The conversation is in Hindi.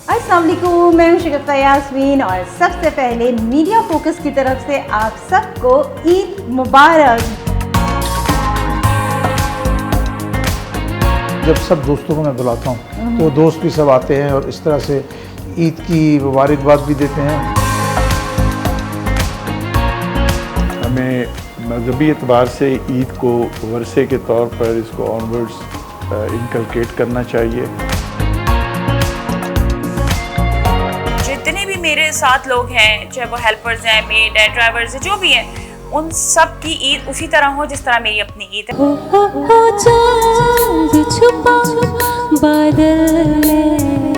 अस्सलाम वालेकुम, मैं हूं शगुफ्ता यास्मीन और सबसे पहले मीडिया फोकस की तरफ से आप सबको ईद मुबारक। जब सब दोस्तों को मैं बुलाता हूँ तो दोस्त भी सब आते हैं और इस तरह से ईद की मुबारकबाद भी देते हैं। हमें मजहबी एतबार से ईद को वर्षे के तौर पर इसको ऑनवर्ड्स इनकलकेट करना चाहिए। जितने भी मेरे साथ लोग हैं, चाहे वो हेल्पर्स हैं, मेड हैं, ड्राइवर्स हैं, जो भी हैं, उन सब की ईद उसी तरह हो जिस तरह मेरी अपनी ईद है। चाँद छुपा बादल में